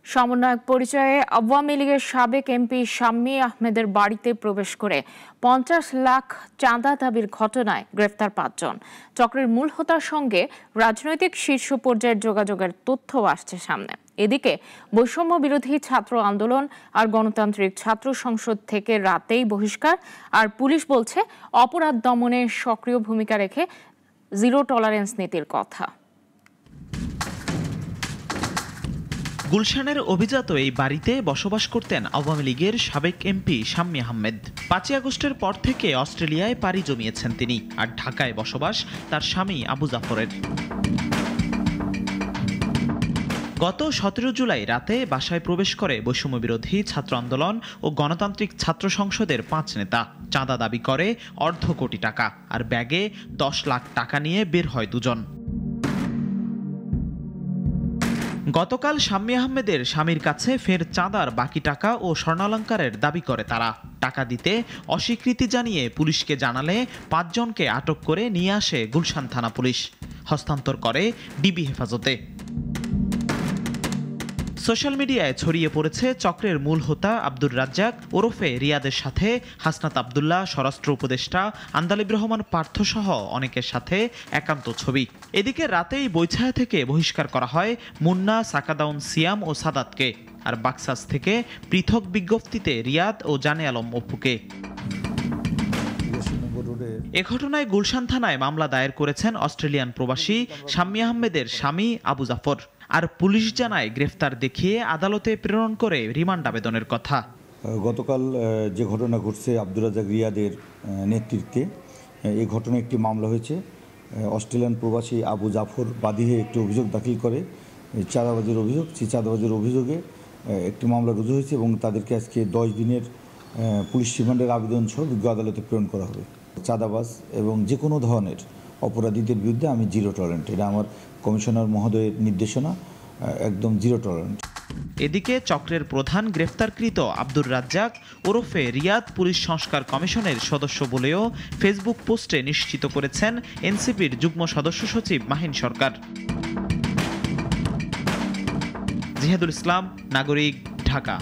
সমন্বয়ক পরিচয়ে আওয়ামী লীগের সাবেক এমপি শাম্মী আহমেদের বাড়িতে প্রবেশ করে ৫০ লাখ চাঁদা দাবির ঘটনায় গ্রেফতার ৫ জন। চক্রের মূল হোতার সঙ্গে রাজনৈতিক শীর্ষ পর্যায়ের যোগাযোগের তথ্য আসছে সামনে। এদিকে বৈষম্য বিরোধী ছাত্র আন্দোলন আর গণতান্ত্রিক ছাত্র সংসদ থেকে রাতেই বহিষ্কার, আর পুলিশ বলছে অপরাধ দমনে সক্রিয় ভূমিকা রেখে জিরো টলারেন্স নীতির কথা। গুলশানের অভিজাত এই বাড়িতে বসবাস করতেন আওয়ামী লীগের সাবেক এমপি শাম্মী আহমেদ। ৫ আগস্টের পর থেকে অস্ট্রেলিয়ায় পাড়ি জমিয়েছেন তিনি, আর ঢাকায় বসবাস তার স্বামী আবু জাফরের। গত ১৭ জুলাই রাতে বাসায় প্রবেশ করে বৈষম্য বিরোধী ছাত্র আন্দোলন ও গণতান্ত্রিক ছাত্র সংসদের ৫ নেতা। চাঁদা দাবি করে অর্ধ কোটি টাকা, আর ব্যাগে ১০ লাখ টাকা নিয়ে বের হয় দুজন। গতকাল শাম্মী আহমেদের স্বামীর কাছে ফের চাঁদার বাকি টাকা ও স্বর্ণালংকারের দাবি করে তারা। টাকা দিতে অস্বীকৃতি জানিয়ে পুলিশকে জানালে ৫ জনকে আটক করে নিয়ে আসে গুলশান থানা পুলিশ, হস্তান্তর করে ডিবি হেফাজতে। সোশ্যাল মিডিয়ায় ছড়িয়ে পড়েছে চক্রের মূল হোতা আব্দুর রাজ্জাক ওরফে রিয়াদের সাথে হাসনাত আবদুল্লাহ, স্বরাষ্ট্র উপদেষ্টা আন্দালিব রহমান পার্থ সহ অনেকের সাথে একান্ত ছবি। এদিকে রাতেই বৈছায়া থেকে বহিষ্কার করা হয় মুন্না, সাকাদাউন সিয়াম ও সাদাতকে, আর বাক্সাস থেকে পৃথক বিজ্ঞপ্তিতে রিয়াদ ও জানে আলম অপুকে। এ ঘটনায় গুলশান থানায় মামলা দায়ের করেছেন অস্ট্রেলিয়ান প্রবাসী শাম্মী আহমেদের স্বামী আবু জাফর, আর পুলিশ জানায় গ্রেফতার দেখিয়ে আদালতে প্রেরণ করে রিমান্ড আবেদনের কথা। গতকাল যে ঘটনা ঘটছে আব্দুর রাজ্জাক রিয়াদের নেতৃত্বে, এই ঘটনায় একটি মামলা হয়েছে। অস্ট্রেলিয়ান প্রবাসী আবু জাফর বাদী হয়ে একটি অভিযোগ দাখিল করে, চাঁদাবাজির অভিযোগ। সেই চাঁদাবাজির অভিযোগে একটি মামলা রুজু হয়েছে এবং তাদেরকে আজকে 10 দিনের পুলিশ রিমান্ডের আবেদন সহ বিজ্ঞ আদালতে প্রেরণ করা হবে। চাঁদাবাজ এবং যে কোনো ধরনের অপরাধীদের বিরুদ্ধে আমি জিরো টলারেন্ট, এটা আমার কমিশনার মহোদয়ের নির্দেশনা, একদম জিরো টলারেন্ট। এদিকে চক্রের প্রধান গ্রেফতারকৃত আব্দুর রাজ্জাক ওরফে রিয়াদ পুলিশ সংস্কার কমিশনের সদস্য বলেও ফেসবুক পোস্টে নিশ্চিত করেছেন এনসিপির যুগ্ম সদস্য সচিব মাহিন সরকার। জিহাদুল ইসলাম, নাগরিক, ঢাকা।